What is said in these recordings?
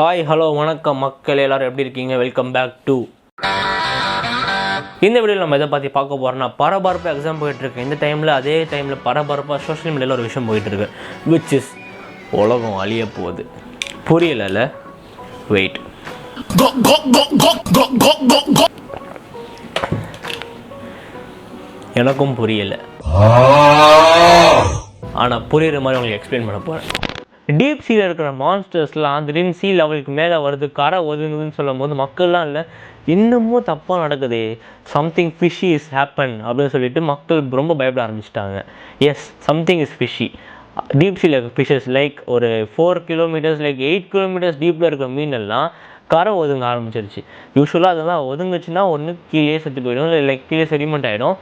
Hi hello வணக்கம் மக்கள் எல்லோரும் எப்படி இருக்கீங்க? வெல்கம் பேக் டு இந்த வீடியோவில் நம்ம எதை பற்றி பார்க்க போகிறோம்னா பரபரப்பாக எக்ஸாம் போயிட்டுருக்கு. இந்த டைமில் அதே டைமில் பரபரப்பாக சோஷியல் மீடியாவில் ஒரு விஷயம் போயிட்டுருக்கு, விச் இஸ் உலகம் அழிய போகுது. புரியல, வெயிட். எனக்கும் புரியலை, ஆனால் புரியுற மாதிரி உங்களுக்கு எக்ஸ்பிளைன் பண்ண போகிறேன். டீப் சீயில் இருக்கிற மான்ஸ்டர்ஸ்லாம் திடீர்னு சீ லெவலுக்கு மேலே வருது, கரை ஒதுங்குதுன்னு சொல்லும் போது மக்கள்லாம் இல்லை இன்னமும் தப்பாக நடக்குது, சம்திங் ஃபிஷி இஸ் ஹேப்பன் அப்படின்னு சொல்லிட்டு மக்கள் ரொம்ப பயப்பட ஆரம்பிச்சிட்டாங்க. Yes, something is fishy. Deep சீயில் இருக்கிற ஃபிஷஸ் லைக் ஒரு 4 கிலோமீட்டர்ஸ் லைக் 8 கிலோமீட்டர்ஸ் டீப்பில் இருக்கிற மீனெல்லாம் கரை ஒதுங்க ஆரம்பிச்சிருச்சு. யூஸ்வலாக அதெல்லாம் ஒதுங்குச்சுன்னா ஒன்று கீழே செத்து போயிடும், இல்லை லைக் கீழே செடிமெண்ட் ஆகிடும்.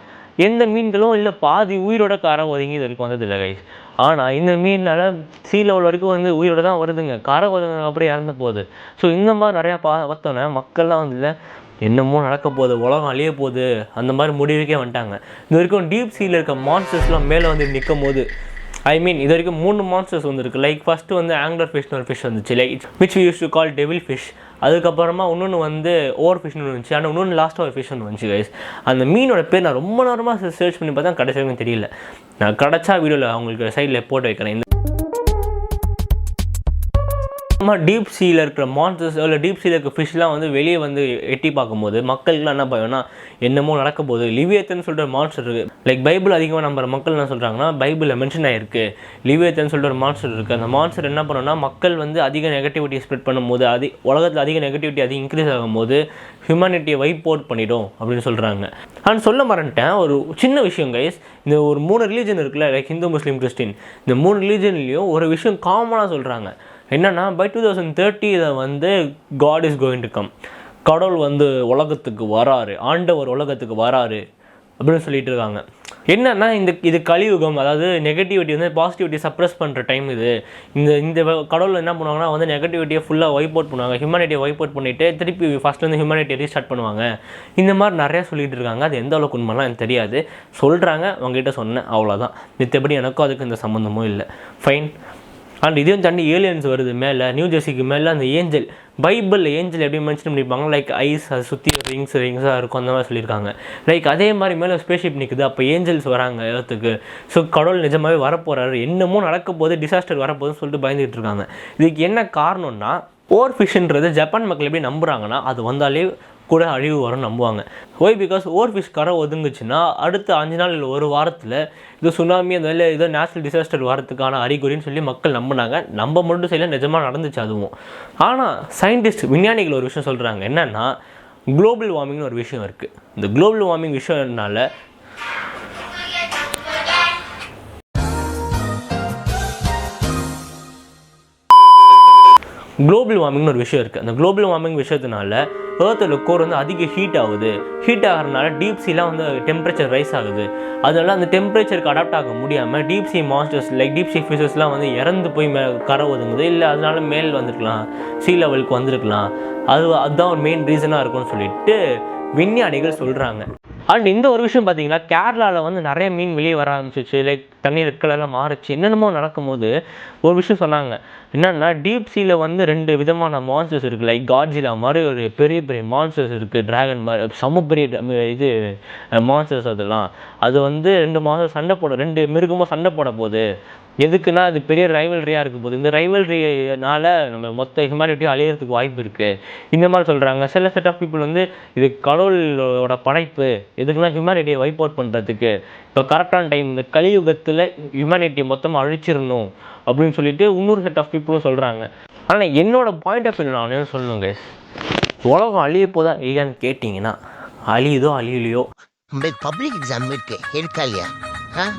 எந்த மீன்களும் இல்லை பாதி உயிரோட கரை ஒதுங்கி இது வரைக்கும் வந்தது இல்லை கைஸ். ஆனால் இந்த மீனால் சீ லெவல் வரைக்கும் வந்து உயிரோட தான் வருதுங்க, கரை ஒதுங்க அப்படியே இறந்து போகுது. ஸோ இந்த மாதிரி நிறையா பார்த்தோன்னே மக்கள்லாம் வந்து இல்லை என்னமோ நடக்க போகுது, உலகம் அழிய போகுது, அந்த மாதிரி முடிவுக்கே வந்துட்டாங்க. இது வரைக்கும் டீப் சீயில் இருக்க மான்ஸ்டர்ஸ்லாம் மேலே வந்து நிற்கும் போது இது வரைக்கும் 3 மான்ஸ்டர்ஸ் வந்துருக்கு. லைக் ஃபஸ்ட்டு வந்து ஆங்லர் ஃபிஷ்னு ஒரு ஃபிஷ் வந்துச்சு, like which we use to call devil fish. அதுக்கப்புறமா இன்னொன்று வந்து ஓவர் ஃபிஷ்னு வந்துச்சு, ஆனால் இன்னொன்று லாஸ்ட்டாக ஒரு ஃபிஷ் ஒன்று வந்துச்சு கைஸ். அந்த மீனோட பேர் நான் ரொம்ப நேரமாக சர்ச் பண்ணி பார்த்தா கடைசி வரைக்கும் தெரியல. நான் கிடச்சா வீடியோவில் அவங்களுக்கு சைடில் போட்டு வைக்கிறேன். டீப் சீயில் இருக்கிற மான்ஸ்டர்ஸ் இல்லை டீப் சீயில் இருக்கிற ஃபிஷ்லாம் வந்து வெளியே வந்து எட்டி பார்க்கும்போது மக்களுக்குலாம் என்ன பயம்னா என்னமோ நடக்க போகுது. லிவியேத்தன் சொல்கிற மான்ஸ்டர் இருக்குது. லைக் பைபிள் அதிகமாக நம்புற மக்கள் என்ன சொல்கிறாங்கன்னா, பைபிளில் மென்ஷன் ஆகிருக்கு லிவியேத்தன் சொல்கிற ஒரு மான்ஸ்டர் இருக்குது. அந்த மான்ஸ்டர் என்ன பண்ணோன்னா மக்கள் வந்து அதிக நெகட்டிவிட்டி ஸ்ப்ரெட் பண்ணும்போது உலகத்தில் அதிக நெகட்டிவிட்டி அது இன்க்ரீஸ் ஆகும்போது ஹியூமனிட்டியை வைப் அவுட் பண்ணிடும் அப்படின்னு சொல்கிறாங்க. ஆனால் சொல்ல மறந்துட்டேன் ஒரு சின்ன விஷயம் கைஸ். இந்த ஒரு 3 ரிலீஜன் இருக்குல்ல, லைக் ஹிந்து, முஸ்லீம், கிறிஸ்டின். இந்த 3 ரிலீஜன்லேயும் ஒரு விஷயம் காமனாக சொல்கிறாங்க. என்னென்னா பை 2030 இதை வந்து god is going to come, கடவுள் வந்து உலகத்துக்கு வராரு, ஆண்டவர் உலகத்துக்கு வராரு அப்படின்னு சொல்லிட்டு இருக்காங்க. என்னென்னா இது கலியுகம், அதாவது நெகட்டிவிட்டி வந்து பாசிட்டிவிட்டி சப்ரெஸ் பண்ணுற டைம் இது. இந்த கடவுள் என்ன பண்ணுவாங்கன்னா வந்து நெகட்டிவிட்டியை ஃபுல்லாக வைப் அவுட் பண்ணுவாங்க, ஹியூமனிட்டியை வைப் அவுட் பண்ணிவிட்டு திருப்பி ஃபஸ்ட்லேருந்து ஹியூமனிட்டியை ரீஸ்டார்ட் பண்ணுவாங்க. இந்த மாதிரி நிறையா சொல்லிகிட்டு இருக்காங்க. அது எந்த அளவுக்கு உண்மைலாம் எனக்கு தெரியாது, சொல்கிறாங்க, அவங்ககிட்ட சொன்னேன், அவ்வளோதான். மித்தபடி எனக்கும் அதுக்கு இந்த சம்மந்தமும் இல்லை. ஃபைன். அண்ட் இதையும் தாண்டி ஏலியன்ஸ் வருது மேலே, நியூ ஜெர்சிக்கு மேலே. அந்த ஏஞ்சல், பைபிளில் ஏஞ்சல் எப்படி மென்ஷன் பண்ணியிருப்பாங்க, லைக் ஐஸ், அது சுற்றி ரிங்ஸாக இருக்கும், அந்த மாதிரி சொல்லியிருக்காங்க. லைக் அதே மாதிரி மேலே ஸ்பேஸ்ஷிப் நிற்குது, அப்போ ஏஞ்சல்ஸ் வராங்க இடத்துக்கு. ஸோ கடவுள் நிஜமாகவே வரப்போகிறாரு, என்னமோ நடக்க போது, டிசாஸ்டர் வரப்போகுதுன்னு சொல்லிட்டு பயந்துகிட்டு இருக்காங்க. இதுக்கு என்ன காரணம்னா, ஓவர் ஃபிஷ்ன்றது ஜப்பான் மக்கள் எப்படி நம்புகிறாங்கன்னா அது வந்தாலே கூட அழிவு வரும்னு நம்புவாங்க. ஒய் பிகாஸ் ஓவர் ஃபிஷ் கரை ஒதுங்குச்சுன்னா அடுத்த 5 நாள் இல்லை 1 வாரத்தில் இது சுனாமி அந்த இல்லை ஏதோ நேச்சுரல் டிசாஸ்டர் வரதுக்கான அறிகுறின்னு சொல்லி மக்கள் நம்பினாங்க. நம்ப மட்டும் செய்யல, நிஜமாக நடந்துச்சு அதுவும். ஆனால் சயின்டிஸ்ட், விஞ்ஞானிகள் ஒரு விஷயம் சொல்கிறாங்க. என்னென்னா குளோபல் வார்மிங்னு ஒரு விஷயம் இருக்குது. இந்த குளோபல் வார்மிங் விஷயம்னால குளோபல் வார்மிங்னு ஒரு விஷயம் இருக்குது. அந்த குளோபல் வார்மிங் விஷயத்தினால ஏர்த்தோட கோர் வந்து அதிக ஹீட் ஆகுது. ஹீட் ஆகிறதுனால டீப் சீலாம் வந்து டெம்பரேச்சர் ரைஸ் ஆகுது. அதனால அந்த டெம்பரேச்சருக்கு அடாப்ட் ஆக முடியாமல் deep sea monsters like deep sea ஃபிஷஸ்லாம் வந்து இறந்து போய் கரை ஒதுங்குது. இல்லை அதனால மேல் வந்துருக்கலாம், சீ லெவலுக்கு வந்திருக்கலாம். அதுதான் ஒரு மெயின் ரீசனாக இருக்கும்னு சொல்லிட்டு விஞ்ஞானிகள் சொல்கிறாங்க. அண்ட் இந்த ஒரு விஷயம் பார்த்தீங்கன்னா கேரளாவில் வந்து நிறைய மீன் வெளியே வர ஆரம்பிச்சிச்சு, லைக் தண்ணி ரெட் கலர்லாம் மாறிச்சு. என்னென்னமோ நடக்கும்போது ஒரு விஷயம் சொன்னாங்க. என்னென்னா டீப் சீயில் வந்து 2 விதமான மான்ஸ்டர்ஸ் இருக்குது. லைக் காட்ஜிலா மாதிரி ஒரு பெரிய பெரிய மான்ஸ்டர்ஸ் இருக்குது, ட்ராகன் மாதிரி செம்ம பெரிய இது மான்ஸ்டர்ஸ். அது வந்து 2 மான்ஸ்டர் சண்டை போட, 2 மிருகமாக சண்டை போட போகுது. எதுக்குன்னா அது பெரிய ரைவல்ரியாக இருக்கும் போது, இந்த ரைவல்ரினால நம்ம மொத்த ஹியூமனிட்டியும் அழியறதுக்கு வாய்ப்பு இருக்குது, இந்த மாதிரி சொல்கிறாங்க. சில செட் ஆஃப் பீப்புள் வந்து இது கடவுளோட படைப்பு, எதுக்குன்னா ஹியூமனிட்டியை வைப் அவுட் பண்ணுறதுக்கு, இப்போ கரெக்டான டைம் இந்த கலியுகத்தில் ஹியூமனிட்டியை மொத்தமாக அழிச்சிடணும் அப்படின்னு சொல்லிட்டு இன்னொரு செட் ஆஃப் பீப்புளும் சொல்கிறாங்க. ஆனால் என்னோட பாயிண்ட் ஆஃப் வியூ நான் என்ன சொல்லணுங்க, உலகம் அழிய போதா இல்லையான்னு கேட்டிங்கன்னா அழியுதோ அழியலையோ பப்ளிக் எக்ஸாம் இருக்கு இருக்கா இல்லையா?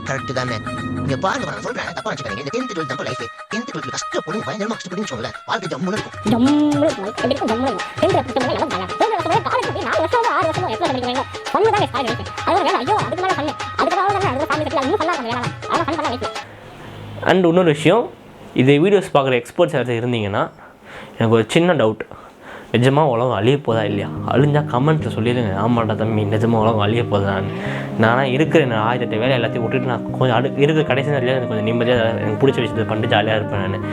கரெக்ட் தானே? இங்க பாருங்க, நான் சொல்றேன், தப்பா நினைச்சுக்காதீங்க. இந்த 10th 12th நம்ம லைஃப் 10th 12th கஷ்டப்படும், பயங்கரமா கஷ்டப்படும் சொல்ல வாழ்க்கை ஜம்முன்னு இருக்கும். ஜம்முன்னு இருக்கும். எப்படி இருக்கும்? ஜம்முன்னு இருக்கும். 10th 12th நம்ம எல்லாம் பண்ணலாம். 10th 12th காலேஜ் போய் 4 வருஷம் 6 வருஷம் எக்ஸ்ட்ரா படிக்கிறீங்க. பண்ணு தான் ஸ்டார்ட் ஆயிடுச்சு. அது வேற ஐயோ அதுக்கு மேல பண்ணு. அதுக்கு மேல தான் அது ஃபேமிலி செட்டில் இன்னும் பண்ணலாம் வேணாம். ஆனா ஃபன் பண்ணலாம் லைஃப். அண்ட் இன்னொரு விஷயம், இதை வீடியோஸ் பார்க்குற எக்ஸ்பர்ட்ஸ் யாராவது இருந்தீங்கன்னா எனக்கு ஒரு சின்ன டவுட். நிஜமாக உலகம் அழிய போதா இல்லையா? அழிஞ்சால் கமெண்ட்டில் சொல்லிடுங்க. ஆமாண்டா தம்பி, நிஜமாக உலகம் அழிய போதான்னு. நான் இருக்கிற 1008 வேலை எல்லாத்தையும் விட்டுட்டு நான் கொஞ்சம் இருக்கிற கடைசி நேரத்தில் எனக்கு கொஞ்சம் நிம்மதியாக எனக்கு பிடிச்ச விஷயத்தை பண்ணிட்டு ஜாலியாக இருப்பேன். நான்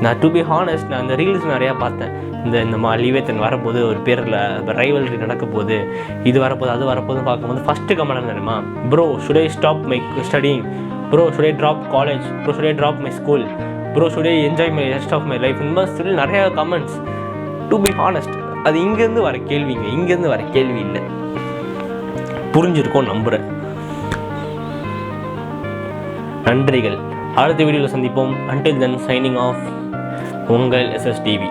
நான் டு பி ஹானஸ்ட் நான் அந்த ரீல்ஸ் நிறையா பார்த்தேன். இந்த லிவேத்தன் வரப்போது ஒரு பேரில் ரைவல்ரி நடக்க போகுது, இது வரப்போது அது வரப்போதுன்னு பார்க்கும்போது ஃபஸ்ட்டு கமெண்ட் தெரியுமா, bro should I stop my studying, bro should I drop college, bro should I drop my school, bro should I enjoy my rest of my life. இந்த மாதிரி சொல்லி நிறையா கமெண்ட்ஸ். டு பி ஹானஸ்ட் அது இங்கேருந்து வர கேள்விங்க, இங்கேருந்து வர கேள்வி இல்லை. புரிஞ்சிருக்கோம் நம்புகிறேன். நன்றிகள். அடுத்த வீடியோவில் சந்திப்போம். அன்டில் தென் சைனிங் ஆஃப் உங்கள் SSTV.